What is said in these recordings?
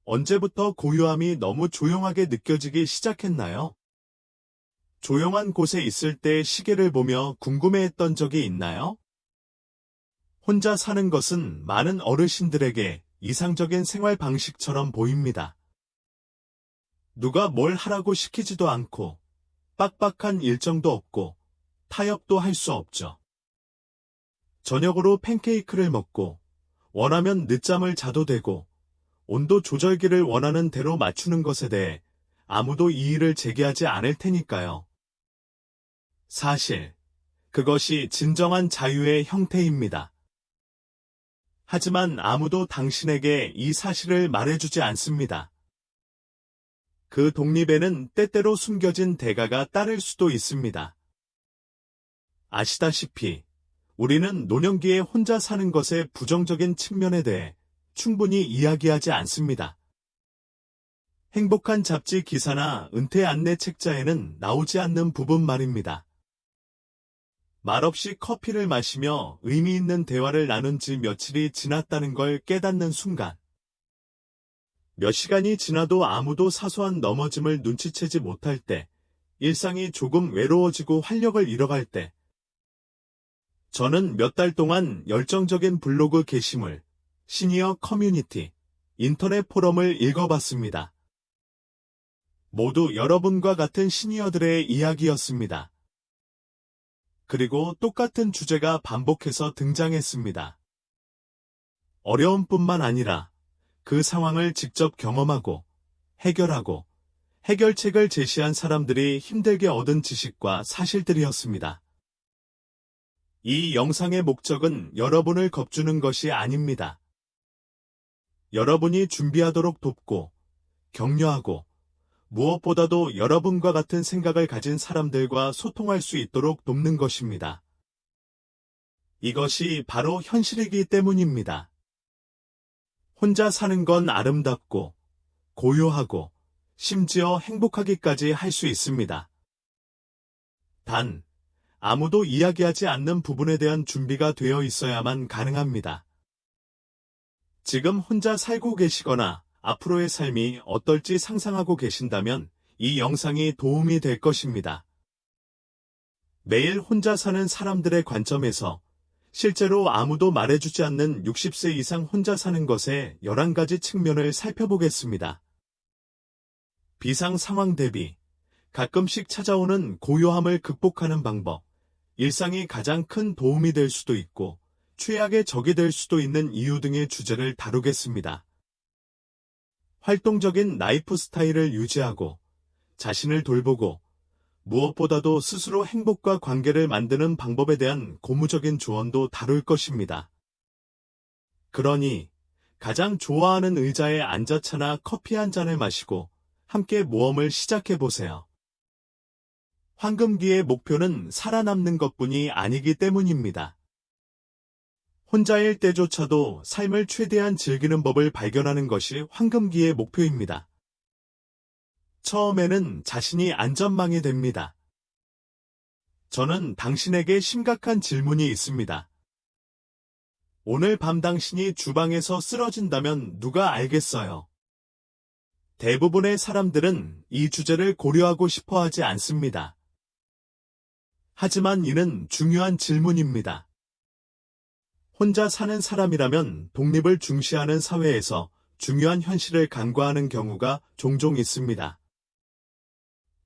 언제부터 고요함이 너무 조용하게 느껴지기 시작했나요? 조용한 곳에 있을 때 시계를 보며 궁금해했던 적이 있나요? 혼자 사는 것은 많은 어르신들에게 이상적인 생활 방식처럼 보입니다. 누가 뭘 하라고 시키지도 않고, 빡빡한 일정도 없고, 타협도 할 수 없죠. 저녁으로 팬케이크를 먹고, 원하면 늦잠을 자도 되고, 온도 조절기를 원하는 대로 맞추는 것에 대해 아무도 이의를 제기하지 않을 테니까요. 사실, 그것이 진정한 자유의 형태입니다. 하지만 아무도 당신에게 이 사실을 말해주지 않습니다. 그 독립에는 때때로 숨겨진 대가가 따를 수도 있습니다. 아시다시피 우리는 노년기에 혼자 사는 것의 부정적인 측면에 대해 충분히 이야기하지 않습니다. 행복한 잡지 기사나 은퇴 안내 책자에는 나오지 않는 부분 말입니다. 말없이 커피를 마시며 의미 있는 대화를 나눈 지 며칠이 지났다는 걸 깨닫는 순간, 몇 시간이 지나도 아무도 사소한 넘어짐을 눈치채지 못할 때, 일상이 조금 외로워지고 활력을 잃어갈 때, 저는 몇 달 동안 열정적인 블로그 게시물, 시니어 커뮤니티, 인터넷 포럼을 읽어봤습니다. 모두 여러분과 같은 시니어들의 이야기였습니다. 그리고 똑같은 주제가 반복해서 등장했습니다. 어려움뿐만 아니라 그 상황을 직접 경험하고 해결하고 해결책을 제시한 사람들이 힘들게 얻은 지식과 사실들이었습니다. 이 영상의 목적은 여러분을 겁주는 것이 아닙니다. 여러분이 준비하도록 돕고 격려하고 무엇보다도 여러분과 같은 생각을 가진 사람들과 소통할 수 있도록 돕는 것입니다. 이것이 바로 현실이기 때문입니다. 혼자 사는 건 아름답고 고요하고 심지어 행복하기까지 할 수 있습니다. 단, 아무도 이야기하지 않는 부분에 대한 준비가 되어 있어야만 가능합니다. 지금 혼자 살고 계시거나 앞으로의 삶이 어떨지 상상하고 계신다면 이 영상이 도움이 될 것입니다. 매일 혼자 사는 사람들의 관점에서 실제로 아무도 말해주지 않는 60세 이상 혼자 사는 것의 11가지 측면을 살펴보겠습니다. 비상 상황 대비, 가끔씩 찾아오는 고요함을 극복하는 방법, 일상이 가장 큰 도움이 될 수도 있고 최악의 적이 될 수도 있는 이유 등의 주제를 다루겠습니다. 활동적인 라이프 스타일을 유지하고 자신을 돌보고 무엇보다도 스스로 행복과 관계를 만드는 방법에 대한 고무적인 조언도 다룰 것입니다. 그러니 가장 좋아하는 의자에 앉아 차나 커피 한 잔을 마시고 함께 모험을 시작해보세요. 황금기의 목표는 살아남는 것뿐이 아니기 때문입니다. 혼자일 때조차도 삶을 최대한 즐기는 법을 발견하는 것이 황금기의 목표입니다. 처음에는 자신이 안전망이 됩니다. 저는 당신에게 심각한 질문이 있습니다. 오늘 밤 당신이 주방에서 쓰러진다면 누가 알겠어요? 대부분의 사람들은 이 주제를 고려하고 싶어 하지 않습니다. 하지만 이는 중요한 질문입니다. 혼자 사는 사람이라면 독립을 중시하는 사회에서 중요한 현실을 간과하는 경우가 종종 있습니다.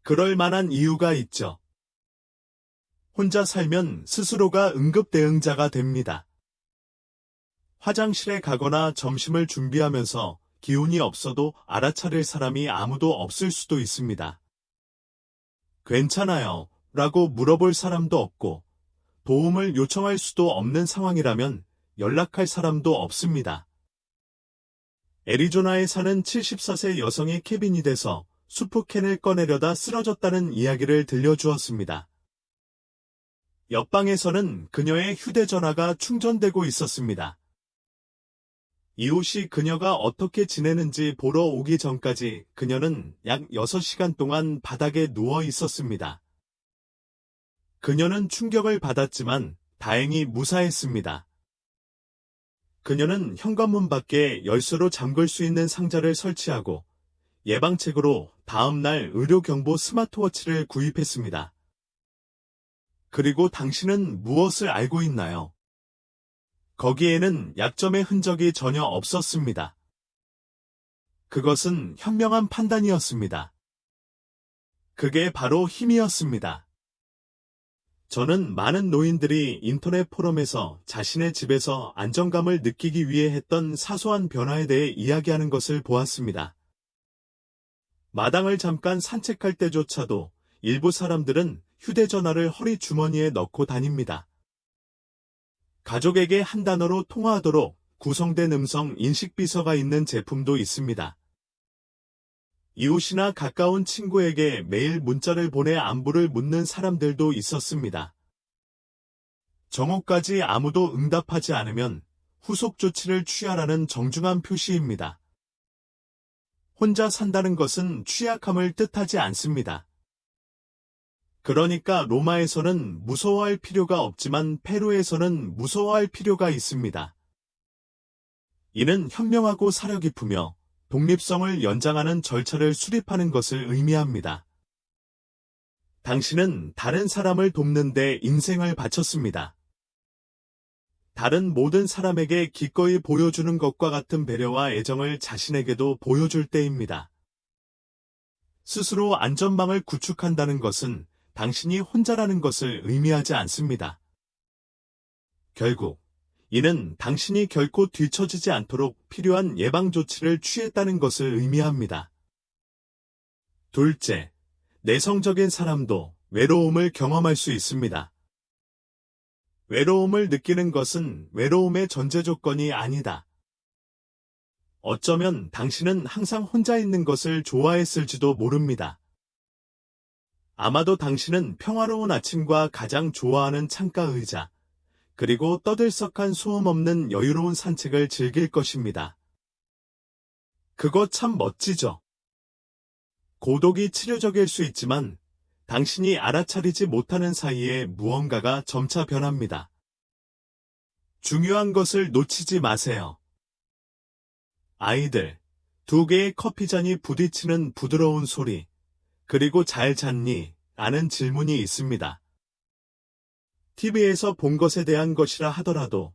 그럴 만한 이유가 있죠. 혼자 살면 스스로가 응급대응자가 됩니다. 화장실에 가거나 점심을 준비하면서 기운이 없어도 알아차릴 사람이 아무도 없을 수도 있습니다. 괜찮아요 라고 물어볼 사람도 없고 도움을 요청할 수도 없는 상황이라면 연락할 사람도 없습니다. 애리조나에 사는 74세 여성이 캐빈이 돼서 수프캔을 꺼내려다 쓰러졌다는 이야기를 들려주었습니다. 옆방에서는 그녀의 휴대전화가 충전되고 있었습니다. 이웃이 그녀가 어떻게 지내는지 보러 오기 전까지 그녀는 약 6시간 동안 바닥에 누워 있었습니다. 그녀는 충격을 받았지만 다행히 무사했습니다. 그녀는 현관문 밖에 열쇠로 잠글 수 있는 상자를 설치하고 예방책으로 다음날 의료경보 스마트워치를 구입했습니다. 그리고 당신은 무엇을 알고 있나요? 거기에는 약점의 흔적이 전혀 없었습니다. 그것은 현명한 판단이었습니다. 그게 바로 힘이었습니다. 저는 많은 노인들이 인터넷 포럼에서 자신의 집에서 안정감을 느끼기 위해 했던 사소한 변화에 대해 이야기하는 것을 보았습니다. 마당을 잠깐 산책할 때조차도 일부 사람들은 휴대전화를 허리 주머니에 넣고 다닙니다. 가족에게 한 단어로 통화하도록 구성된 음성 인식 비서가 있는 제품도 있습니다. 이웃이나 가까운 친구에게 매일 문자를 보내 안부를 묻는 사람들도 있었습니다. 정오까지 아무도 응답하지 않으면 후속 조치를 취하라는 정중한 표시입니다. 혼자 산다는 것은 취약함을 뜻하지 않습니다. 그러니까 로마에서는 무서워할 필요가 없지만 페루에서는 무서워할 필요가 있습니다. 이는 현명하고 사려 깊으며 독립성을 연장하는 절차를 수립하는 것을 의미합니다. 당신은 다른 사람을 돕는 데 인생을 바쳤습니다. 다른 모든 사람에게 기꺼이 보여주는 것과 같은 배려와 애정을 자신에게도 보여줄 때입니다. 스스로 안전망을 구축한다는 것은 당신이 혼자라는 것을 의미하지 않습니다. 결국 이는 당신이 결코 뒤처지지 않도록 필요한 예방조치를 취했다는 것을 의미합니다. 둘째, 내성적인 사람도 외로움을 경험할 수 있습니다. 외로움을 느끼는 것은 외로움의 전제 조건이 아니다. 어쩌면 당신은 항상 혼자 있는 것을 좋아했을지도 모릅니다. 아마도 당신은 평화로운 아침과 가장 좋아하는 창가 의자, 그리고 떠들썩한 소음 없는 여유로운 산책을 즐길 것입니다. 그거 참 멋지죠? 고독이 치료적일 수 있지만 당신이 알아차리지 못하는 사이에 무언가가 점차 변합니다. 중요한 것을 놓치지 마세요. 아이들, 두 개의 커피잔이 부딪히는 부드러운 소리, 그리고 잘 잤니? 라는 질문이 있습니다. TV에서 본 것에 대한 것이라 하더라도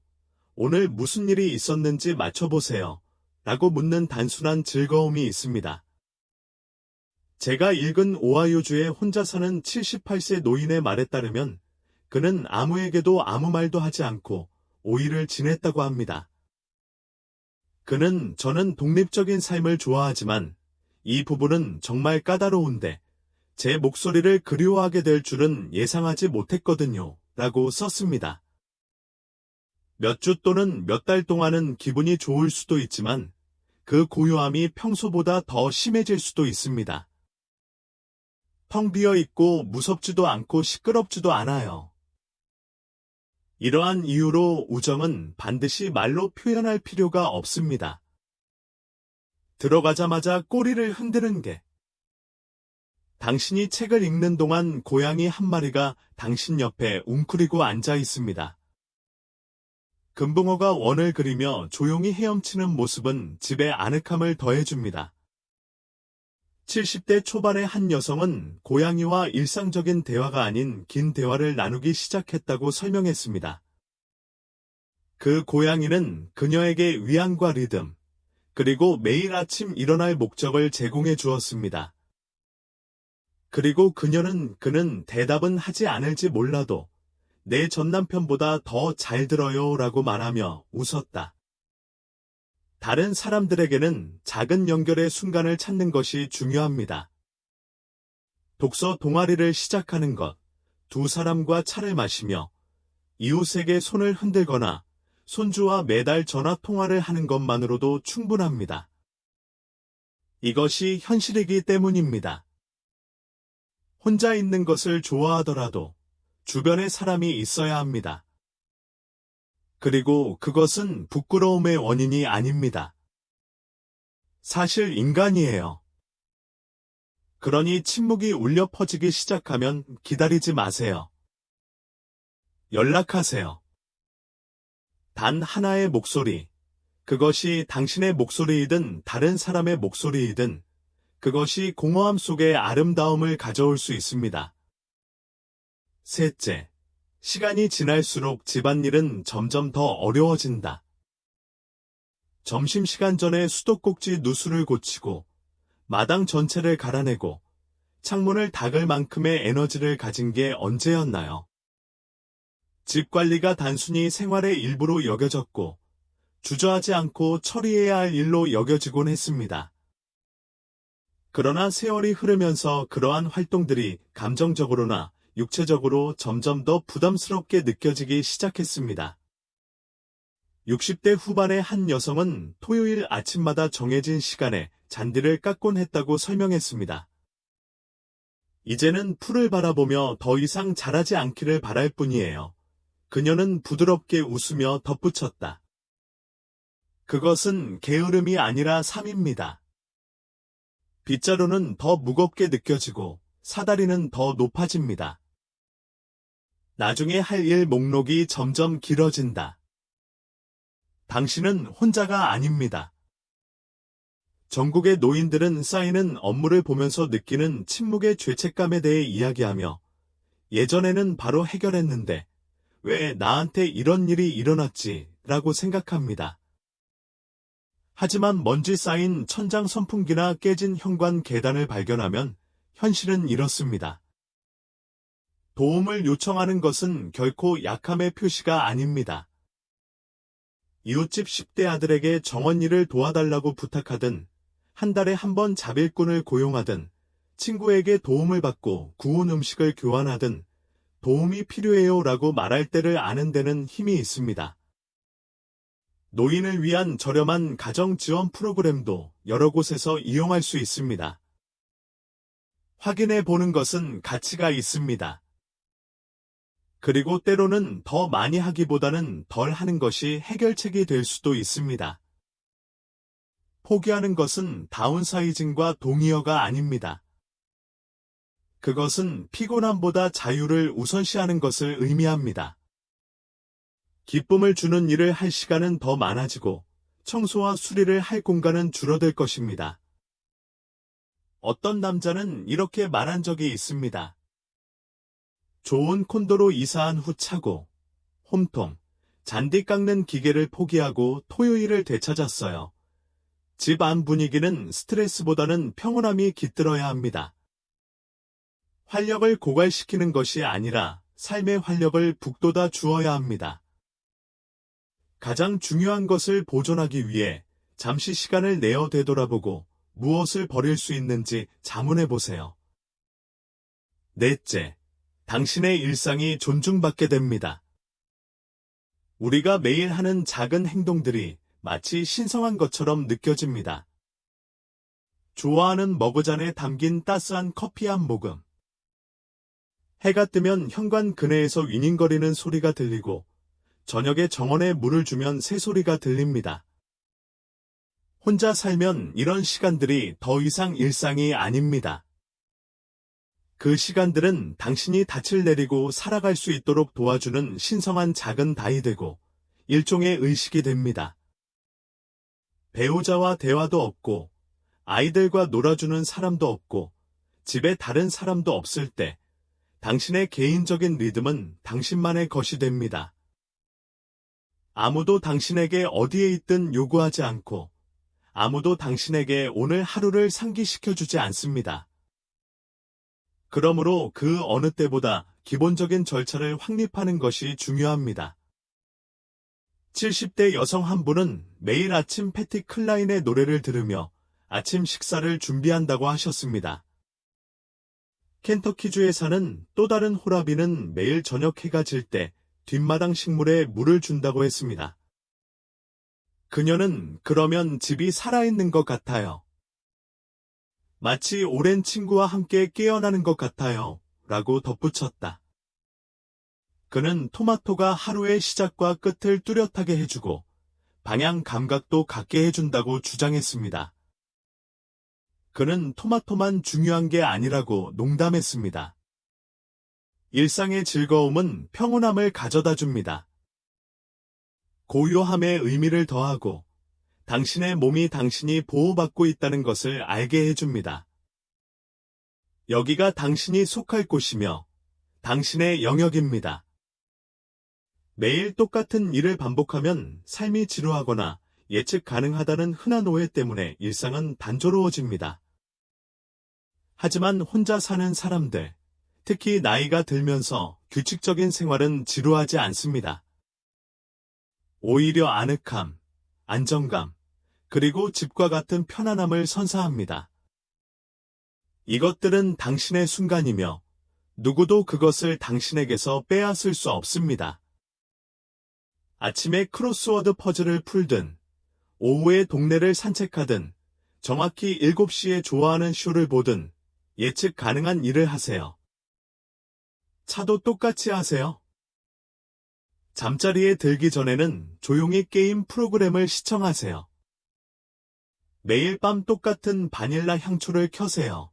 오늘 무슨 일이 있었는지 맞춰보세요. 라고 묻는 단순한 즐거움이 있습니다. 제가 읽은 오하이오주의 혼자 사는 78세 노인의 말에 따르면 그는 아무에게도 아무 말도 하지 않고 5일을 지냈다고 합니다. 저는 독립적인 삶을 좋아하지만 이 부분은 정말 까다로운데 제 목소리를 그리워하게 될 줄은 예상하지 못했거든요. 라고 썼습니다. 몇 주 또는 몇 달 동안은 기분이 좋을 수도 있지만 그 고요함이 평소보다 더 심해질 수도 있습니다. 텅 비어 있고 무섭지도 않고 시끄럽지도 않아요. 이러한 이유로 우정은 반드시 말로 표현할 필요가 없습니다. 들어가자마자 꼬리를 흔드는 게. 당신이 책을 읽는 동안 고양이 한 마리가 당신 옆에 웅크리고 앉아 있습니다. 금붕어가 원을 그리며 조용히 헤엄치는 모습은 집에 아늑함을 더해줍니다. 70대 초반의 한 여성은 고양이와 일상적인 대화가 아닌 긴 대화를 나누기 시작했다고 설명했습니다. 그 고양이는 그녀에게 위안과 리듬, 그리고 매일 아침 일어날 목적을 제공해 주었습니다. 그리고 그는 대답은 하지 않을지 몰라도 내 전남편보다 더 잘 들어요 라고 말하며 웃었다. 다른 사람들에게는 작은 연결의 순간을 찾는 것이 중요합니다. 독서 동아리를 시작하는 것, 두 사람과 차를 마시며 이웃에게 손을 흔들거나 손주와 매달 전화 통화를 하는 것만으로도 충분합니다. 이것이 현실이기 때문입니다. 혼자 있는 것을 좋아하더라도 주변에 사람이 있어야 합니다. 그리고 그것은 부끄러움의 원인이 아닙니다. 사실 인간이에요. 그러니 침묵이 울려 퍼지기 시작하면 기다리지 마세요. 연락하세요. 단 하나의 목소리, 그것이 당신의 목소리이든 다른 사람의 목소리이든 그것이 공허함 속에 아름다움을 가져올 수 있습니다. 셋째, 시간이 지날수록 집안일은 점점 더 어려워진다. 점심시간 전에 수도꼭지 누수를 고치고 마당 전체를 갈아내고 창문을 닦을 만큼의 에너지를 가진 게 언제였나요? 집 관리가 단순히 생활의 일부로 여겨졌고 주저하지 않고 처리해야 할 일로 여겨지곤 했습니다. 그러나 세월이 흐르면서 그러한 활동들이 감정적으로나 육체적으로 점점 더 부담스럽게 느껴지기 시작했습니다. 60대 후반의 한 여성은 토요일 아침마다 정해진 시간에 잔디를 깎곤 했다고 설명했습니다. 이제는 풀을 바라보며 더 이상 자라지 않기를 바랄 뿐이에요. 그녀는 부드럽게 웃으며 덧붙였다. 그것은 게으름이 아니라 삶입니다. 빗자루는 더 무겁게 느껴지고 사다리는 더 높아집니다. 나중에 할 일 목록이 점점 길어진다. 당신은 혼자가 아닙니다. 전국의 노인들은 쌓이는 업무를 보면서 느끼는 침묵의 죄책감에 대해 이야기하며 예전에는 바로 해결했는데 왜 나한테 이런 일이 일어났지? 라고 생각합니다. 하지만 먼지 쌓인 천장 선풍기나 깨진 현관 계단을 발견하면 현실은 이렇습니다. 도움을 요청하는 것은 결코 약함의 표시가 아닙니다. 이웃집 10대 아들에게 정원 일을 도와달라고 부탁하든 한 달에 한 번 자빌꾼을 고용하든 친구에게 도움을 받고 구운 음식을 교환하든 도움이 필요해요 라고 말할 때를 아는 데는 힘이 있습니다. 노인을 위한 저렴한 가정 지원 프로그램도 여러 곳에서 이용할 수 있습니다. 확인해 보는 것은 가치가 있습니다. 그리고 때로는 더 많이 하기보다는 덜 하는 것이 해결책이 될 수도 있습니다. 포기하는 것은 다운사이징과 동의어가 아닙니다. 그것은 피곤함보다 자유를 우선시하는 것을 의미합니다. 기쁨을 주는 일을 할 시간은 더 많아지고 청소와 수리를 할 공간은 줄어들 것입니다. 어떤 남자는 이렇게 말한 적이 있습니다. 좋은 콘도로 이사한 후 차고, 홈통, 잔디 깎는 기계를 포기하고 토요일을 되찾았어요. 집 안 분위기는 스트레스보다는 평온함이 깃들어야 합니다. 활력을 고갈시키는 것이 아니라 삶의 활력을 북돋아 주어야 합니다. 가장 중요한 것을 보존하기 위해 잠시 시간을 내어 되돌아보고 무엇을 버릴 수 있는지 자문해 보세요. 넷째, 당신의 일상이 존중받게 됩니다. 우리가 매일 하는 작은 행동들이 마치 신성한 것처럼 느껴집니다. 좋아하는 머그잔에 담긴 따스한 커피 한 모금. 해가 뜨면 현관 그네에서 위닝거리는 소리가 들리고 저녁에 정원에 물을 주면 새소리가 들립니다. 혼자 살면 이런 시간들이 더 이상 일상이 아닙니다. 그 시간들은 당신이 닻을 내리고 살아갈 수 있도록 도와주는 신성한 작은 다이 되고 일종의 의식이 됩니다. 배우자와 대화도 없고 아이들과 놀아주는 사람도 없고 집에 다른 사람도 없을 때 당신의 개인적인 리듬은 당신만의 것이 됩니다. 아무도 당신에게 어디에 있든 요구하지 않고 아무도 당신에게 오늘 하루를 상기시켜주지 않습니다. 그러므로 그 어느 때보다 기본적인 절차를 확립하는 것이 중요합니다. 70대 여성 한 분은 매일 아침 패티 클라인의 노래를 들으며 아침 식사를 준비한다고 하셨습니다. 켄터키주에 사는 또 다른 호라비는 매일 저녁 해가 질 때 뒷마당 식물에 물을 준다고 했습니다. 그녀는 그러면 집이 살아있는 것 같아요. 마치 오랜 친구와 함께 깨어나는 것 같아요. 라고 덧붙였다. 그는 토마토가 하루의 시작과 끝을 뚜렷하게 해주고 방향 감각도 갖게 해준다고 주장했습니다. 그는 토마토만 중요한 게 아니라고 농담했습니다. 일상의 즐거움은 평온함을 가져다 줍니다. 고요함에 의미를 더하고 당신의 몸이 당신이 보호받고 있다는 것을 알게 해줍니다. 여기가 당신이 속할 곳이며 당신의 영역입니다. 매일 똑같은 일을 반복하면 삶이 지루하거나 예측 가능하다는 흔한 오해 때문에 일상은 단조로워집니다. 하지만 혼자 사는 사람들, 특히 나이가 들면서 규칙적인 생활은 지루하지 않습니다. 오히려 아늑함, 안정감, 그리고 집과 같은 편안함을 선사합니다. 이것들은 당신의 순간이며 누구도 그것을 당신에게서 빼앗을 수 없습니다. 아침에 크로스워드 퍼즐을 풀든, 오후에 동네를 산책하든, 정확히 7시에 좋아하는 쇼를 보든 예측 가능한 일을 하세요. 차도 똑같이 하세요. 잠자리에 들기 전에는 조용히 게임 프로그램을 시청하세요. 매일 밤 똑같은 바닐라 향초를 켜세요.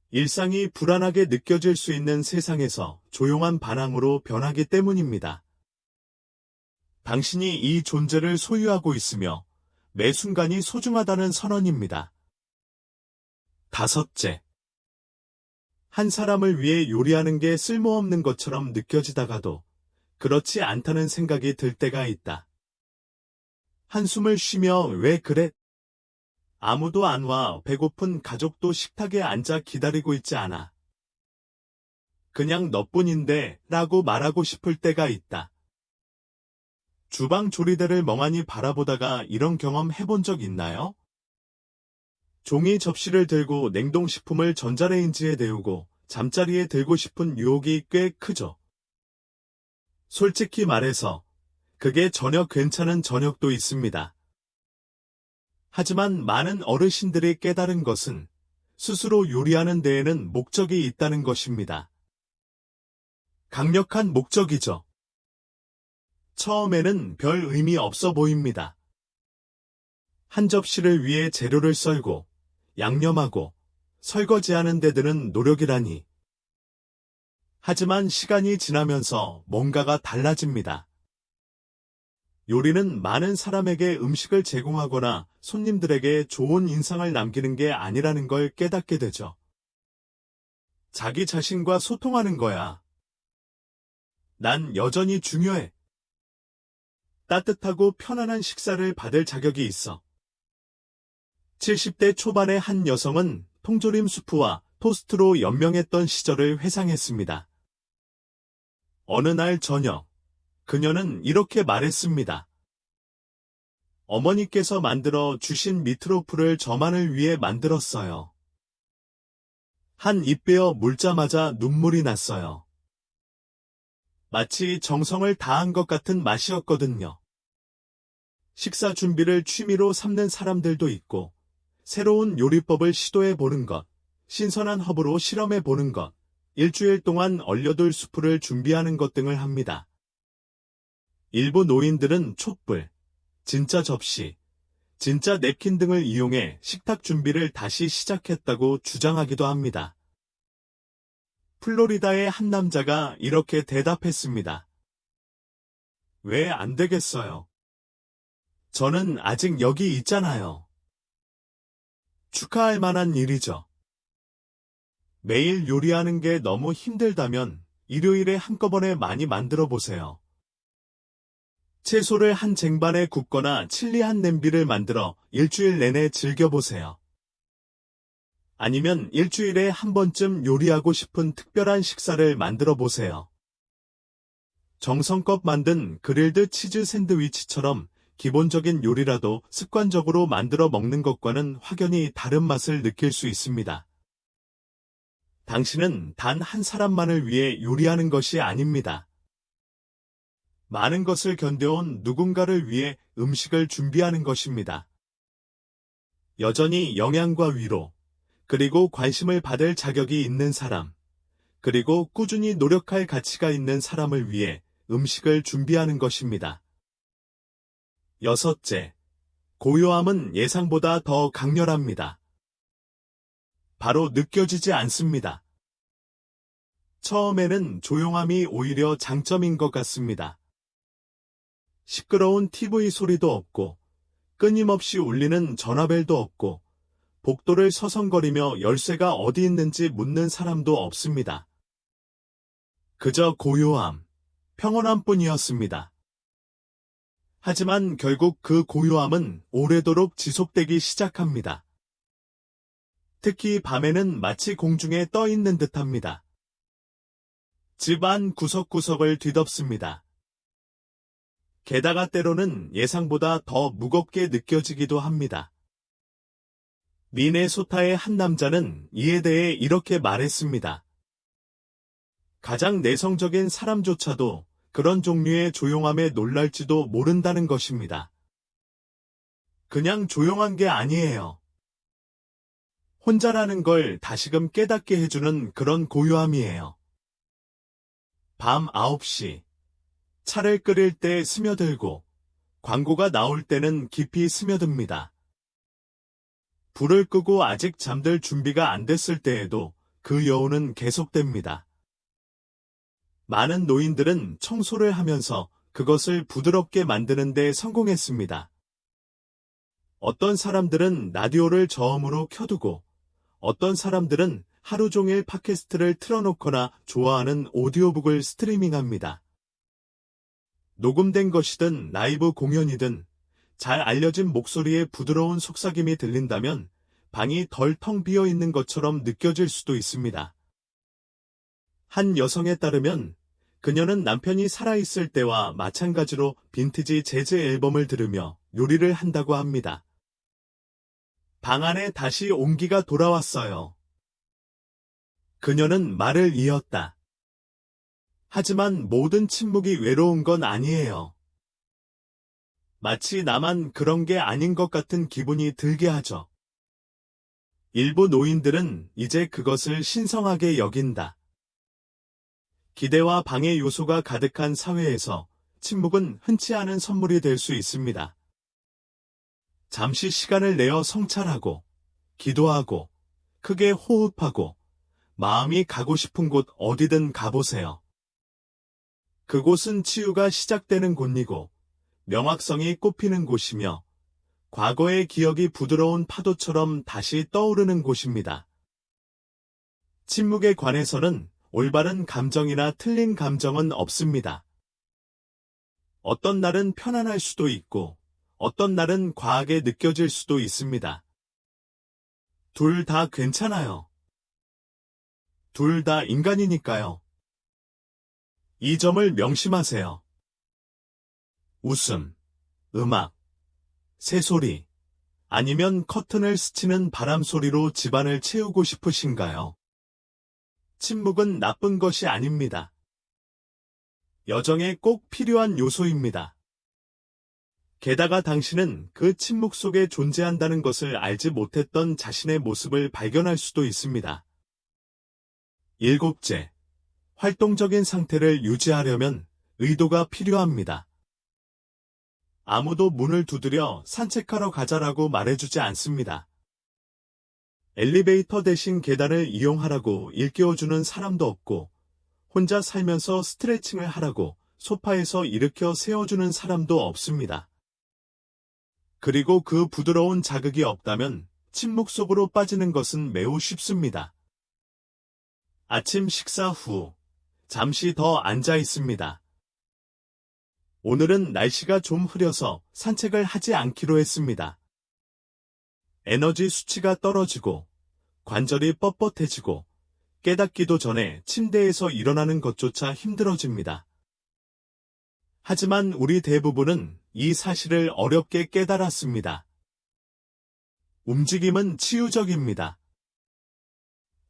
일상이 불안하게 느껴질 수 있는 세상에서 조용한 반항으로 변하기 때문입니다. 당신이 이 존재를 소유하고 있으며 매 순간이 소중하다는 선언입니다. 5째. 한 사람을 위해 요리하는 게 쓸모없는 것처럼 느껴지다가도 그렇지 않다는 생각이 들 때가 있다. 한숨을 쉬며 왜 그래? 아무도 안 와. 배고픈 가족도 식탁에 앉아 기다리고 있지 않아. 그냥 너뿐인데 라고 말하고 싶을 때가 있다. 주방 조리대를 멍하니 바라보다가 이런 경험 해본 적 있나요? 종이 접시를 들고 냉동식품을 전자레인지에 데우고 잠자리에 들고 싶은 유혹이 꽤 크죠. 솔직히 말해서 그게 전혀 괜찮은 저녁도 있습니다. 하지만 많은 어르신들이 깨달은 것은 스스로 요리하는 데에는 목적이 있다는 것입니다. 강력한 목적이죠. 처음에는 별 의미 없어 보입니다. 한 접시를 위해 재료를 썰고 양념하고 설거지하는 데 드는 노력이라니. 하지만 시간이 지나면서 뭔가가 달라집니다. 요리는 많은 사람에게 음식을 제공하거나 손님들에게 좋은 인상을 남기는 게 아니라는 걸 깨닫게 되죠. 자기 자신과 소통하는 거야. 난 여전히 중요해. 따뜻하고 편안한 식사를 받을 자격이 있어. 70대 초반의 한 여성은 통조림 수프와 토스트로 연명했던 시절을 회상했습니다. 어느 날 저녁, 그녀는 이렇게 말했습니다. 어머니께서 만들어 주신 미트로프를 저만을 위해 만들었어요. 한 입 베어 물자마자 눈물이 났어요. 마치 정성을 다한 것 같은 맛이었거든요. 식사 준비를 취미로 삼는 사람들도 있고, 새로운 요리법을 시도해 보는 것, 신선한 허브로 실험해 보는 것, 일주일 동안 얼려둘 수프를 준비하는 것 등을 합니다. 일부 노인들은 촛불, 진짜 접시, 진짜 냅킨 등을 이용해 식탁 준비를 다시 시작했다고 주장하기도 합니다. 플로리다의 한 남자가 이렇게 대답했습니다. 왜 안 되겠어요? 저는 아직 여기 있잖아요. 축하할 만한 일이죠. 매일 요리하는 게 너무 힘들다면 일요일에 한꺼번에 많이 만들어 보세요. 채소를 한 쟁반에 굽거나 칠리 한 냄비를 만들어 일주일 내내 즐겨보세요. 아니면 일주일에 한 번쯤 요리하고 싶은 특별한 식사를 만들어 보세요. 정성껏 만든 그릴드 치즈 샌드위치처럼 기본적인 요리라도 습관적으로 만들어 먹는 것과는 확연히 다른 맛을 느낄 수 있습니다. 당신은 단 한 사람만을 위해 요리하는 것이 아닙니다. 많은 것을 견뎌온 누군가를 위해 음식을 준비하는 것입니다. 여전히 영양과 위로, 그리고 관심을 받을 자격이 있는 사람, 그리고 꾸준히 노력할 가치가 있는 사람을 위해 음식을 준비하는 것입니다. 6째, 고요함은 예상보다 더 강렬합니다. 바로 느껴지지 않습니다. 처음에는 조용함이 오히려 장점인 것 같습니다. 시끄러운 TV 소리도 없고, 끊임없이 울리는 전화벨도 없고 복도를 서성거리며 열쇠가 어디 있는지 묻는 사람도 없습니다. 그저 고요함, 평온함뿐이었습니다. 하지만 결국 그 고요함은 오래도록 지속되기 시작합니다. 특히 밤에는 마치 공중에 떠 있는 듯합니다. 집 안 구석구석을 뒤덮습니다. 게다가 때로는 예상보다 더 무겁게 느껴지기도 합니다. 미네소타의 한 남자는 이에 대해 이렇게 말했습니다. 가장 내성적인 사람조차도 그런 종류의 조용함에 놀랄지도 모른다는 것입니다. 그냥 조용한 게 아니에요. 혼자라는 걸 다시금 깨닫게 해주는 그런 고요함이에요. 밤 9시, 차를 끓일 때 스며들고 광고가 나올 때는 깊이 스며듭니다. 불을 끄고 아직 잠들 준비가 안 됐을 때에도 그 여운은 계속됩니다. 많은 노인들은 청소를 하면서 그것을 부드럽게 만드는 데 성공했습니다. 어떤 사람들은 라디오를 저음으로 켜두고 어떤 사람들은 하루 종일 팟캐스트를 틀어놓거나 좋아하는 오디오북을 스트리밍합니다. 녹음된 것이든 라이브 공연이든 잘 알려진 목소리의 부드러운 속삭임이 들린다면 방이 덜 텅 비어 있는 것처럼 느껴질 수도 있습니다. 한 여성에 따르면 그녀는 남편이 살아있을 때와 마찬가지로 빈티지 재즈 앨범을 들으며 요리를 한다고 합니다. 방 안에 다시 온기가 돌아왔어요. 그녀는 말을 이었다. 하지만 모든 침묵이 외로운 건 아니에요. 마치 나만 그런 게 아닌 것 같은 기분이 들게 하죠. 일부 노인들은 이제 그것을 신성하게 여긴다. 기대와 방해 요소가 가득한 사회에서 침묵은 흔치 않은 선물이 될 수 있습니다. 잠시 시간을 내어 성찰하고, 기도하고, 크게 호흡하고, 마음이 가고 싶은 곳 어디든 가보세요. 그곳은 치유가 시작되는 곳이고, 명확성이 꽃피는 곳이며, 과거의 기억이 부드러운 파도처럼 다시 떠오르는 곳입니다. 침묵에 관해서는 올바른 감정이나 틀린 감정은 없습니다. 어떤 날은 편안할 수도 있고, 어떤 날은 과하게 느껴질 수도 있습니다. 둘 다 괜찮아요. 둘 다 인간이니까요. 이 점을 명심하세요. 웃음, 음악, 새소리, 아니면 커튼을 스치는 바람 소리로 집안을 채우고 싶으신가요? 침묵은 나쁜 것이 아닙니다. 여정에 꼭 필요한 요소입니다. 게다가 당신은 그 침묵 속에 존재한다는 것을 알지 못했던 자신의 모습을 발견할 수도 있습니다. 7째, 활동적인 상태를 유지하려면 의도가 필요합니다. 아무도 문을 두드려 산책하러 가자라고 말해주지 않습니다. 엘리베이터 대신 계단을 이용하라고 일깨워주는 사람도 없고, 혼자 살면서 스트레칭을 하라고 소파에서 일으켜 세워주는 사람도 없습니다. 그리고 그 부드러운 자극이 없다면 침묵 속으로 빠지는 것은 매우 쉽습니다. 아침 식사 후 잠시 더 앉아 있습니다. 오늘은 날씨가 좀 흐려서 산책을 하지 않기로 했습니다. 에너지 수치가 떨어지고 관절이 뻣뻣해지고 깨닫기도 전에 침대에서 일어나는 것조차 힘들어집니다. 하지만 우리 대부분은 이 사실을 어렵게 깨달았습니다. 움직임은 치유적입니다.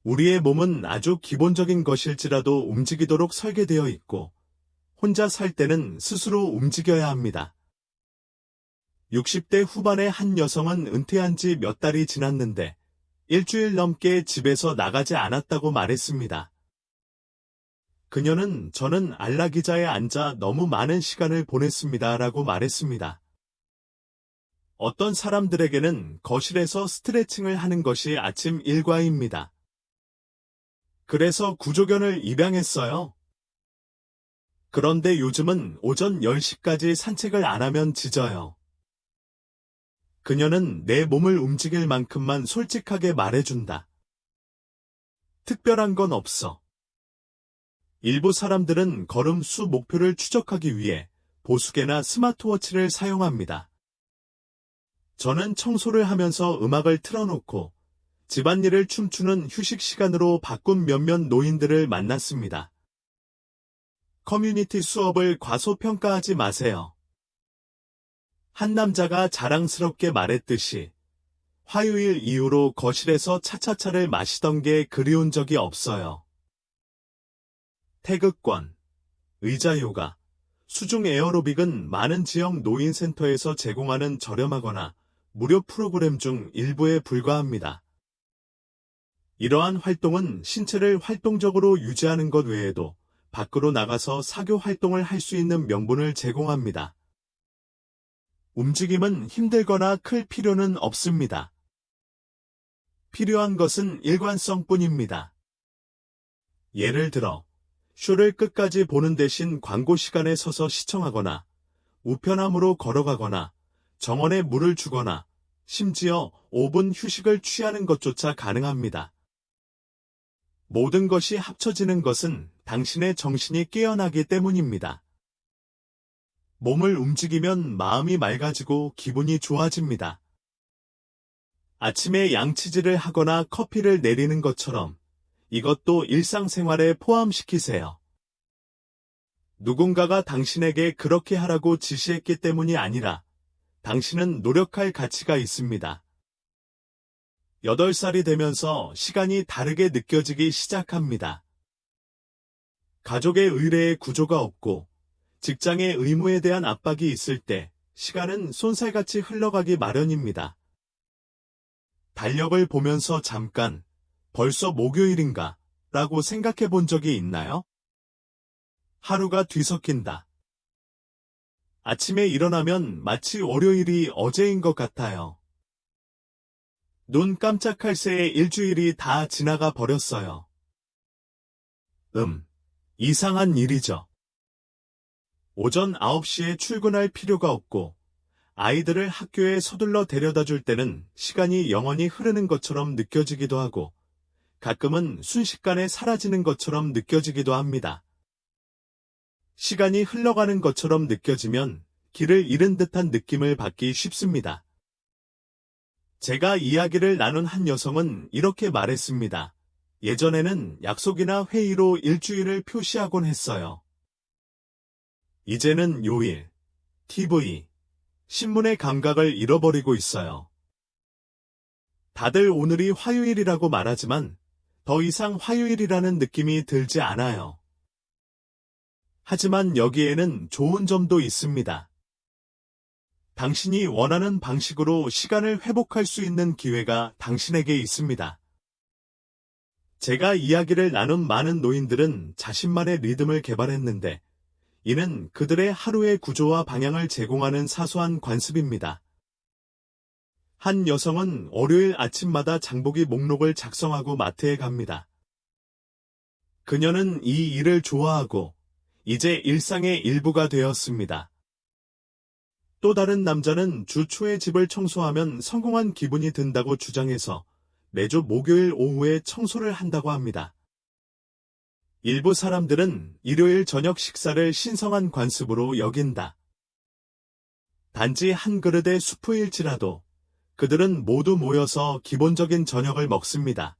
우리의 몸은 아주 기본적인 것일지라도 움직이도록 설계되어 있고, 혼자 살 때는 스스로 움직여야 합니다. 60대 후반의 한 여성은 은퇴한 지 몇 달이 지났는데 일주일 넘게 집에서 나가지 않았다고 말했습니다. 그녀는 저는 안락의자에 앉아 너무 많은 시간을 보냈습니다라고 말했습니다. 어떤 사람들에게는 거실에서 스트레칭을 하는 것이 아침 일과입니다. 그래서 구조견을 입양했어요. 그런데 요즘은 오전 10시까지 산책을 안 하면 짖어요. 그녀는 내 몸을 움직일 만큼만 솔직하게 말해준다. 특별한 건 없어. 일부 사람들은 걸음 수 목표를 추적하기 위해 보수계나 스마트워치를 사용합니다. 저는 청소를 하면서 음악을 틀어놓고 집안일을 춤추는 휴식 시간으로 바꾼 몇몇 노인들을 만났습니다. 커뮤니티 수업을 과소평가하지 마세요. 한 남자가 자랑스럽게 말했듯이 화요일 이후로 거실에서 차차차를 마시던 게 그리운 적이 없어요. 태극권, 의자 요가, 수중 에어로빅은 많은 지역 노인센터에서 제공하는 저렴하거나 무료 프로그램 중 일부에 불과합니다. 이러한 활동은 신체를 활동적으로 유지하는 것 외에도 밖으로 나가서 사교 활동을 할 수 있는 명분을 제공합니다. 움직임은 힘들거나 클 필요는 없습니다. 필요한 것은 일관성뿐입니다. 예를 들어, 쇼를 끝까지 보는 대신 광고 시간에 서서 시청하거나, 우편함으로 걸어가거나, 정원에 물을 주거나, 심지어 5분 휴식을 취하는 것조차 가능합니다. 모든 것이 합쳐지는 것은 당신의 정신이 깨어나기 때문입니다. 몸을 움직이면 마음이 맑아지고 기분이 좋아집니다. 아침에 양치질을 하거나 커피를 내리는 것처럼 이것도 일상생활에 포함시키세요. 누군가가 당신에게 그렇게 하라고 지시했기 때문이 아니라 당신은 노력할 가치가 있습니다. 8살이 되면서 시간이 다르게 느껴지기 시작합니다. 가족의 의례에 구조가 없고 직장의 의무에 대한 압박이 있을 때 시간은 쏜살같이 흘러가기 마련입니다. 달력을 보면서 잠깐 벌써 목요일인가 라고 생각해 본 적이 있나요? 하루가 뒤섞인다. 아침에 일어나면 마치 월요일이 어제인 것 같아요. 눈 깜짝할 새에 일주일이 다 지나가 버렸어요. 이상한 일이죠. 오전 9시에 출근할 필요가 없고 아이들을 학교에 서둘러 데려다 줄 때는 시간이 영원히 흐르는 것처럼 느껴지기도 하고 가끔은 순식간에 사라지는 것처럼 느껴지기도 합니다. 시간이 흘러가는 것처럼 느껴지면 길을 잃은 듯한 느낌을 받기 쉽습니다. 제가 이야기를 나눈 한 여성은 이렇게 말했습니다. 예전에는 약속이나 회의로 일주일을 표시하곤 했어요. 이제는 요일, TV, 신문의 감각을 잃어버리고 있어요. 다들 오늘이 화요일이라고 말하지만 더 이상 화요일이라는 느낌이 들지 않아요. 하지만 여기에는 좋은 점도 있습니다. 당신이 원하는 방식으로 시간을 회복할 수 있는 기회가 당신에게 있습니다. 제가 이야기를 나눈 많은 노인들은 자신만의 리듬을 개발했는데 이는 그들의 하루의 구조와 방향을 제공하는 사소한 관습입니다. 한 여성은 월요일 아침마다 장보기 목록을 작성하고 마트에 갑니다. 그녀는 이 일을 좋아하고 이제 일상의 일부가 되었습니다. 또 다른 남자는 주 초에 집을 청소하면 성공한 기분이 든다고 주장해서 매주 목요일 오후에 청소를 한다고 합니다. 일부 사람들은 일요일 저녁 식사를 신성한 관습으로 여긴다. 단지 한 그릇의 수프일지라도 그들은 모두 모여서 기본적인 저녁을 먹습니다.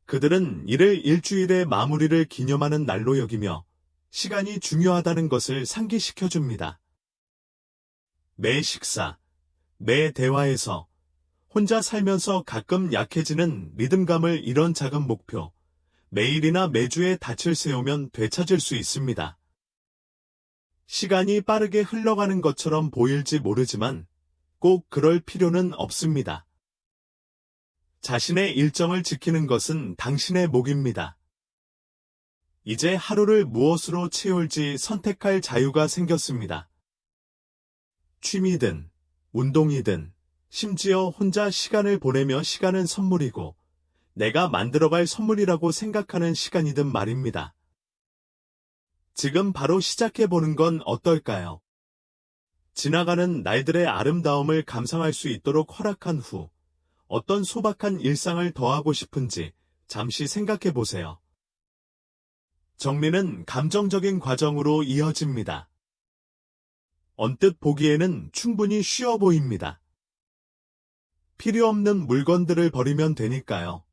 그들은 이를 일주일의 마무리를 기념하는 날로 여기며 시간이 중요하다는 것을 상기시켜줍니다. 매 식사, 매 대화에서 혼자 살면서 가끔 약해지는 리듬감을 이런 작은 목표, 매일이나 매주에 닻을 세우면 되찾을 수 있습니다. 시간이 빠르게 흘러가는 것처럼 보일지 모르지만 꼭 그럴 필요는 없습니다. 자신의 일정을 지키는 것은 당신의 몫입니다. 이제 하루를 무엇으로 채울지 선택할 자유가 생겼습니다. 취미든, 운동이든, 심지어 혼자 시간을 보내며 시간은 선물이고, 내가 만들어갈 선물이라고 생각하는 시간이든 말입니다. 지금 바로 시작해보는 건 어떨까요? 지나가는 날들의 아름다움을 감상할 수 있도록 허락한 후 어떤 소박한 일상을 더하고 싶은지 잠시 생각해 보세요. 정리는 감정적인 과정으로 이어집니다. 언뜻 보기에는 충분히 쉬워 보입니다. 필요 없는 물건들을 버리면 되니까요.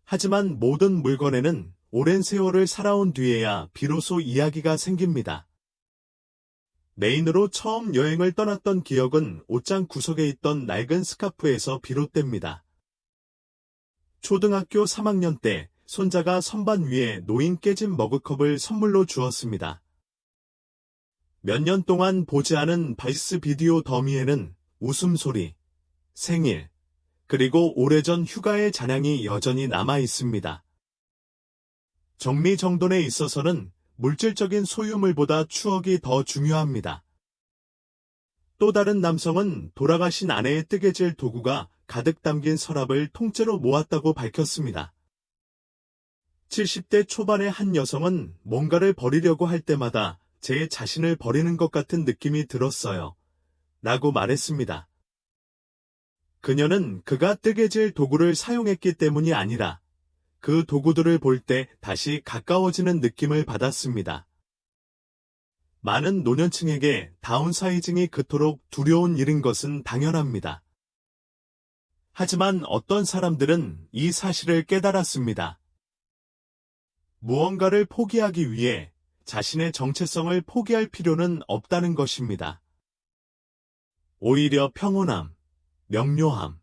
하지만 모든 물건에는 오랜 세월을 살아온 뒤에야 비로소 이야기가 생깁니다. 메인으로 처음 여행을 떠났던 기억은 옷장 구석에 있던 낡은 스카프에서 비롯됩니다. 초등학교 3학년 때 손자가 선반 위에 놓인 깨진 머그컵을 선물로 주었습니다. 몇 년 동안 보지 않은 바이스 비디오 더미에는 웃음소리, 생일, 그리고 오래전 휴가의 잔향이 여전히 남아 있습니다. 정리정돈에 있어서는 물질적인 소유물보다 추억이 더 중요합니다. 또 다른 남성은 돌아가신 아내의 뜨개질 도구가 가득 담긴 서랍을 통째로 모았다고 밝혔습니다. 70대 초반의 한 여성은 뭔가를 버리려고 할 때마다 제 자신을 버리는 것 같은 느낌이 들었어요. 라고 말했습니다. 그녀는 그가 뜨개질 도구를 사용했기 때문이 아니라 그 도구들을 볼 때 다시 가까워지는 느낌을 받았습니다. 많은 노년층에게 다운사이징이 그토록 두려운 일인 것은 당연합니다. 하지만 어떤 사람들은 이 사실을 깨달았습니다. 무언가를 포기하기 위해 자신의 정체성을 포기할 필요는 없다는 것입니다. 오히려 평온함, 명료함,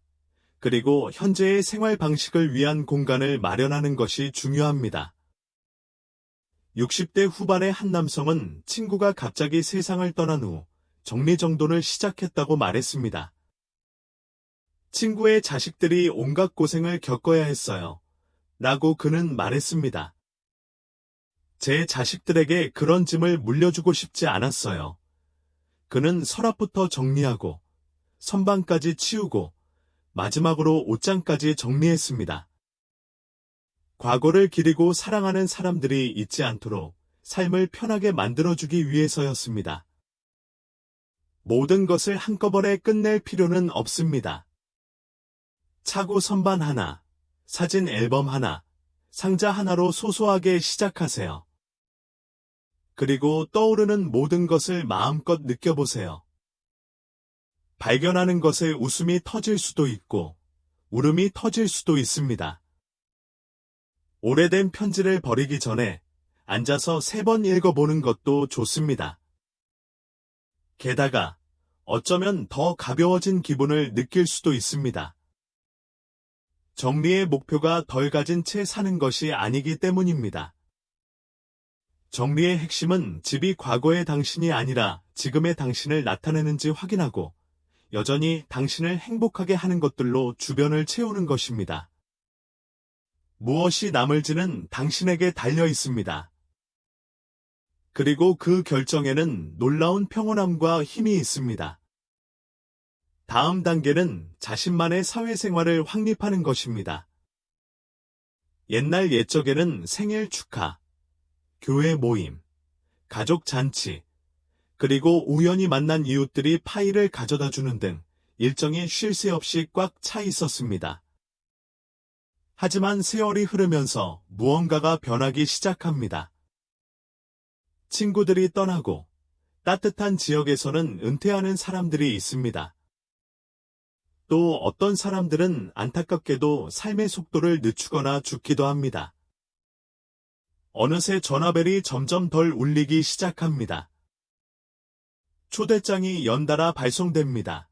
그리고 현재의 생활 방식을 위한 공간을 마련하는 것이 중요합니다. 60대 후반의 한 남성은 친구가 갑자기 세상을 떠난 후 정리정돈을 시작했다고 말했습니다. 친구의 자식들이 온갖 고생을 겪어야 했어요. 라고 그는 말했습니다. 제 자식들에게 그런 짐을 물려주고 싶지 않았어요. 그는 서랍부터 정리하고 선반까지 치우고 마지막으로 옷장까지 정리했습니다. 과거를 기리고 사랑하는 사람들이 잊지 않도록 삶을 편하게 만들어주기 위해서였습니다. 모든 것을 한꺼번에 끝낼 필요는 없습니다. 차고 선반 하나, 사진 앨범 하나, 상자 하나로 소소하게 시작하세요. 그리고 떠오르는 모든 것을 마음껏 느껴보세요. 발견하는 것에 웃음이 터질 수도 있고 울음이 터질 수도 있습니다. 오래된 편지를 버리기 전에 앉아서 3번 읽어보는 것도 좋습니다. 게다가 어쩌면 더 가벼워진 기분을 느낄 수도 있습니다. 정리의 목표가 덜 가진 채 사는 것이 아니기 때문입니다. 정리의 핵심은 집이 과거의 당신이 아니라 지금의 당신을 나타내는지 확인하고 여전히 당신을 행복하게 하는 것들로 주변을 채우는 것입니다. 무엇이 남을지는 당신에게 달려 있습니다. 그리고 그 결정에는 놀라운 평온함과 힘이 있습니다. 다음 단계는 자신만의 사회생활을 확립하는 것입니다. 옛날 옛적에는 생일 축하, 교회 모임, 가족 잔치, 그리고 우연히 만난 이웃들이 파이를 가져다 주는 등 일정이 쉴 새 없이 꽉 차 있었습니다. 하지만 세월이 흐르면서 무언가가 변하기 시작합니다. 친구들이 떠나고 따뜻한 지역에서는 은퇴하는 사람들이 있습니다. 또 어떤 사람들은 안타깝게도 삶의 속도를 늦추거나 죽기도 합니다. 어느새 전화벨이 점점 덜 울리기 시작합니다. 초대장이 연달아 발송됩니다.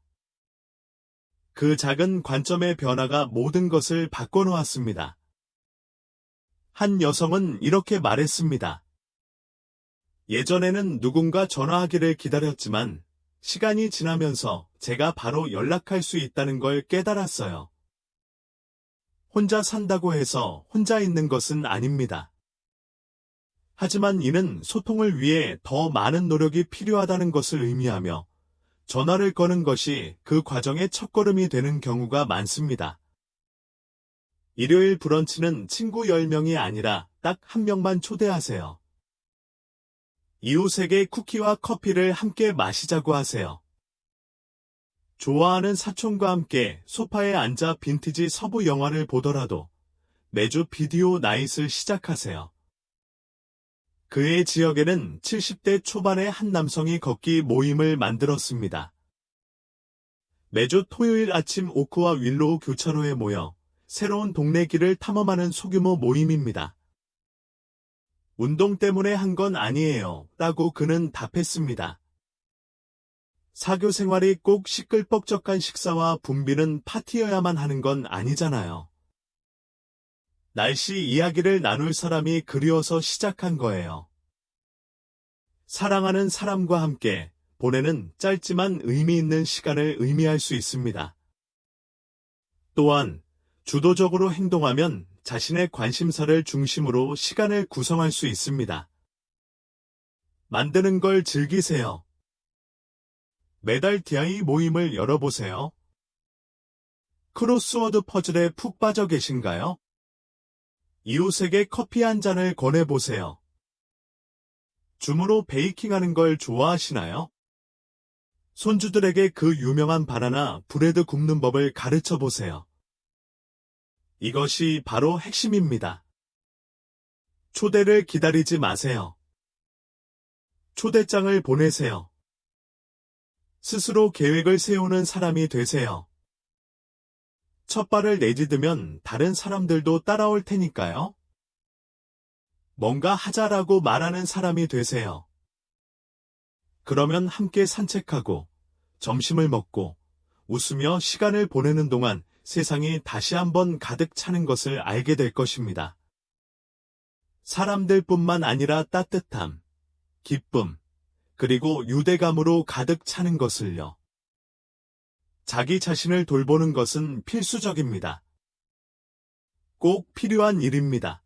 그 작은 관점의 변화가 모든 것을 바꿔놓았습니다. 한 여성은 이렇게 말했습니다. 예전에는 누군가 전화하기를 기다렸지만 시간이 지나면서 제가 바로 연락할 수 있다는 걸 깨달았어요. 혼자 산다고 해서 혼자 있는 것은 아닙니다. 하지만 이는 소통을 위해 더 많은 노력이 필요하다는 것을 의미하며 전화를 거는 것이 그 과정의 첫걸음이 되는 경우가 많습니다. 일요일 브런치는 친구 10명이 아니라 딱 1명만 초대하세요. 이웃에게 쿠키와 커피를 함께 마시자고 하세요. 좋아하는 사촌과 함께 소파에 앉아 빈티지 서부 영화를 보더라도 매주 비디오 나잇을 시작하세요. 그의 지역에는 70대 초반의 한 남성이 걷기 모임을 만들었습니다. 매주 토요일 아침 오크와 윌로우 교차로에 모여 새로운 동네 길을 탐험하는 소규모 모임입니다. 운동 때문에 한 건 아니에요, 라고 그는 답했습니다. 사교 생활이 꼭 시끌벅적한 식사와 붐비는 파티여야만 하는 건 아니잖아요. 날씨 이야기를 나눌 사람이 그리워서 시작한 거예요. 사랑하는 사람과 함께 보내는 짧지만 의미 있는 시간을 의미할 수 있습니다. 또한 주도적으로 행동하면 자신의 관심사를 중심으로 시간을 구성할 수 있습니다. 만드는 걸 즐기세요. 매달 DIY 모임을 열어보세요. 크로스워드 퍼즐에 푹 빠져 계신가요? 이웃에게 커피 한 잔을 권해보세요. 줌으로 베이킹하는 걸 좋아하시나요? 손주들에게 그 유명한 바나나 브레드 굽는 법을 가르쳐 보세요. 이것이 바로 핵심입니다. 초대를 기다리지 마세요. 초대장을 보내세요. 스스로 계획을 세우는 사람이 되세요. 첫 발을 내딛으면 다른 사람들도 따라올 테니까요. 뭔가 하자라고 말하는 사람이 되세요. 그러면 함께 산책하고 점심을 먹고 웃으며 시간을 보내는 동안 세상이 다시 한번 가득 차는 것을 알게 될 것입니다. 사람들뿐만 아니라 따뜻함, 기쁨, 그리고 유대감으로 가득 차는 것을요. 자기 자신을 돌보는 것은 필수적입니다. 꼭 필요한 일입니다.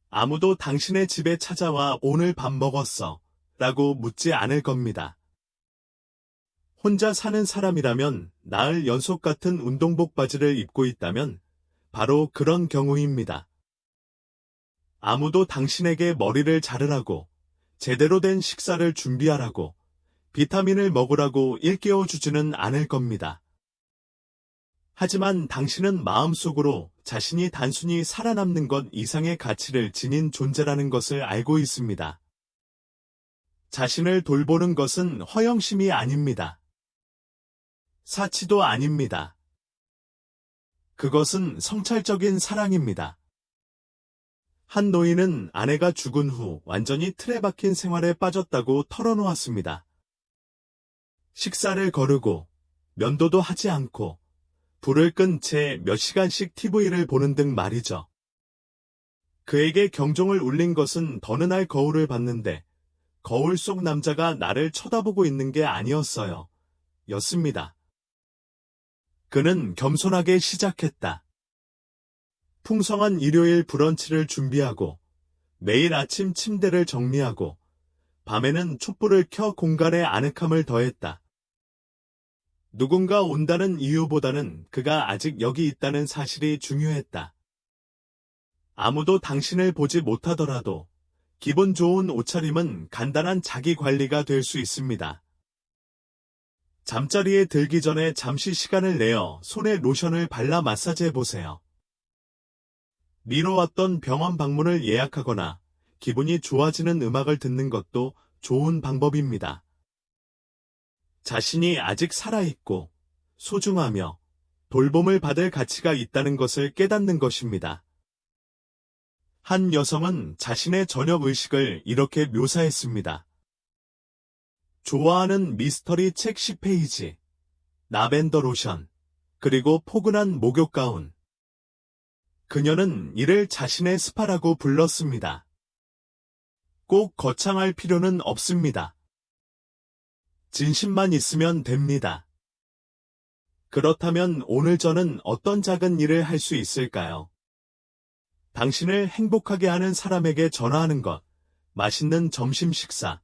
아무도 당신의 집에 찾아와 오늘 밥 먹었어? 라고 묻지 않을 겁니다. 혼자 사는 사람이라면 나흘 연속 같은 운동복 바지를 입고 있다면 바로 그런 경우입니다. 아무도 당신에게 머리를 자르라고, 제대로 된 식사를 준비하라고, 비타민을 먹으라고 일깨워주지는 않을 겁니다. 하지만 당신은 마음속으로 자신이 단순히 살아남는 것 이상의 가치를 지닌 존재라는 것을 알고 있습니다. 자신을 돌보는 것은 허영심이 아닙니다. 사치도 아닙니다. 그것은 성찰적인 사랑입니다. 한 노인은 아내가 죽은 후 완전히 틀에 박힌 생활에 빠졌다고 털어놓았습니다. 식사를 거르고 면도도 하지 않고 불을 끈 채 몇 시간씩 TV를 보는 등 말이죠. 그에게 경종을 울린 것은 더느 날 거울을 봤는데 거울 속 남자가 나를 쳐다보고 있는 게 아니었어요. 였습니다. 그는 겸손하게 시작했다. 풍성한 일요일 브런치를 준비하고 매일 아침 침대를 정리하고 밤에는 촛불을 켜 공간에 아늑함을 더했다. 누군가 온다는 이유보다는 그가 아직 여기 있다는 사실이 중요했다. 아무도 당신을 보지 못하더라도 기분 좋은 옷차림은 간단한 자기 관리가 될 수 있습니다. 잠자리에 들기 전에 잠시 시간을 내어 손에 로션을 발라 마사지해 보세요. 미뤄왔던 병원 방문을 예약하거나 기분이 좋아지는 음악을 듣는 것도 좋은 방법입니다. 자신이 아직 살아있고 소중하며 돌봄을 받을 가치가 있다는 것을 깨닫는 것입니다. 한 여성은 자신의 저녁 의식을 이렇게 묘사했습니다. 좋아하는 미스터리 책 10페이지, 라벤더 로션, 그리고 포근한 목욕 가운. 그녀는 이를 자신의 스파라고 불렀습니다. 꼭 거창할 필요는 없습니다. 진심만 있으면 됩니다. 그렇다면 오늘 저는 어떤 작은 일을 할 수 있을까요? 당신을 행복하게 하는 사람에게 전화하는 것, 맛있는 점심 식사,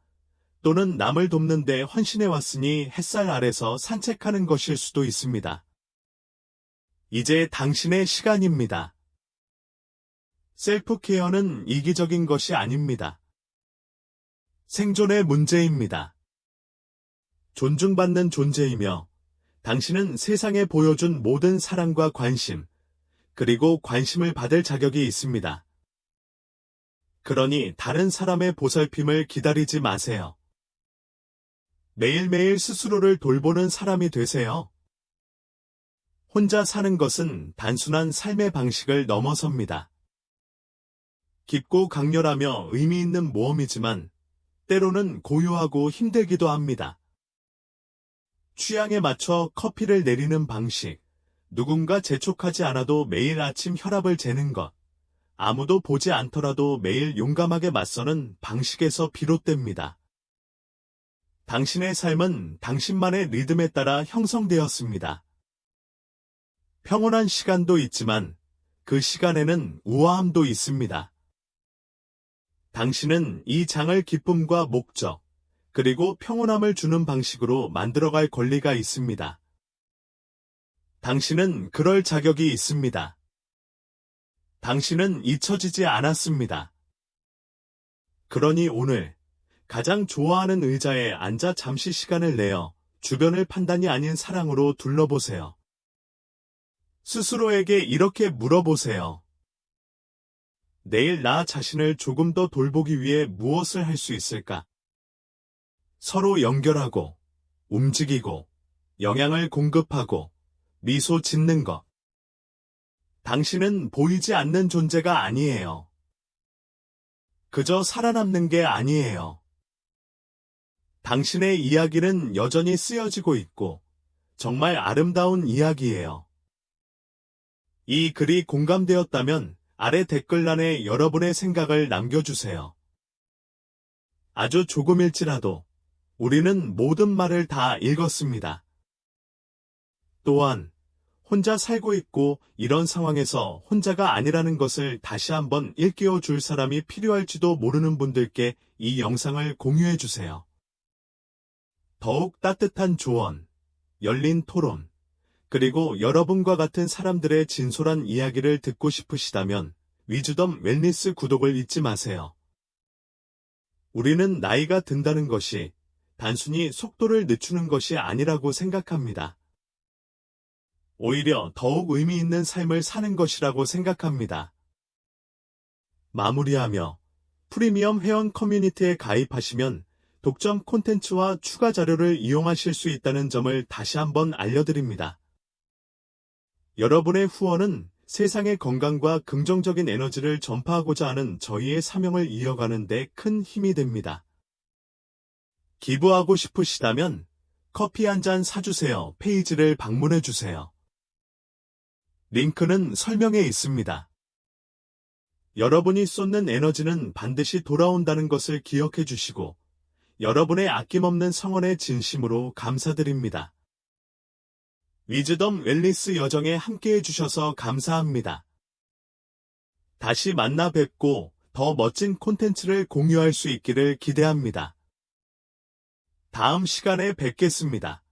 또는 남을 돕는 데 헌신해 왔으니 햇살 아래서 산책하는 것일 수도 있습니다. 이제 당신의 시간입니다. 셀프 케어는 이기적인 것이 아닙니다. 생존의 문제입니다. 존중받는 존재이며 당신은 세상에 보여준 모든 사랑과 관심, 그리고 관심을 받을 자격이 있습니다. 그러니 다른 사람의 보살핌을 기다리지 마세요. 매일매일 스스로를 돌보는 사람이 되세요. 혼자 사는 것은 단순한 삶의 방식을 넘어섭니다. 깊고 강렬하며 의미 있는 모험이지만 때로는 고요하고 힘들기도 합니다. 취향에 맞춰 커피를 내리는 방식, 누군가 재촉하지 않아도 매일 아침 혈압을 재는 것, 아무도 보지 않더라도 매일 용감하게 맞서는 방식에서 비롯됩니다. 당신의 삶은 당신만의 리듬에 따라 형성되었습니다. 평온한 시간도 있지만 그 시간에는 우아함도 있습니다. 당신은 이 장을 기쁨과 목적, 그리고 평온함을 주는 방식으로 만들어갈 권리가 있습니다. 당신은 그럴 자격이 있습니다. 당신은 잊혀지지 않았습니다. 그러니 오늘 가장 좋아하는 의자에 앉아 잠시 시간을 내어 주변을 판단이 아닌 사랑으로 둘러보세요. 스스로에게 이렇게 물어보세요. 내일 나 자신을 조금 더 돌보기 위해 무엇을 할 수 있을까? 서로 연결하고, 움직이고, 영향을 공급하고, 미소 짓는 것. 당신은 보이지 않는 존재가 아니에요. 그저 살아남는 게 아니에요. 당신의 이야기는 여전히 쓰여지고 있고, 정말 아름다운 이야기예요. 이 글이 공감되었다면 아래 댓글란에 여러분의 생각을 남겨주세요. 아주 조금일지라도 우리는 모든 말을 다 읽었습니다. 또한 혼자 살고 있고 이런 상황에서 혼자가 아니라는 것을 다시 한번 일깨워 줄 사람이 필요할지도 모르는 분들께 이 영상을 공유해 주세요. 더욱 따뜻한 조언, 열린 토론, 그리고 여러분과 같은 사람들의 진솔한 이야기를 듣고 싶으시다면 위즈덤 웰니스 구독을 잊지 마세요. 우리는 나이가 든다는 것이 단순히 속도를 늦추는 것이 아니라고 생각합니다. 오히려 더욱 의미 있는 삶을 사는 것이라고 생각합니다. 마무리하며 프리미엄 회원 커뮤니티에 가입하시면 독점 콘텐츠와 추가 자료를 이용하실 수 있다는 점을 다시 한번 알려드립니다. 여러분의 후원은 세상의 건강과 긍정적인 에너지를 전파하고자 하는 저희의 사명을 이어가는 데 큰 힘이 됩니다. 기부하고 싶으시다면 커피 한 잔 사주세요 페이지를 방문해 주세요. 링크는 설명에 있습니다. 여러분이 쏟는 에너지는 반드시 돌아온다는 것을 기억해 주시고 여러분의 아낌없는 성원에 진심으로 감사드립니다. 위즈덤 웰니스 여정에 함께해 주셔서 감사합니다. 다시 만나 뵙고 더 멋진 콘텐츠를 공유할 수 있기를 기대합니다. 다음 시간에 뵙겠습니다.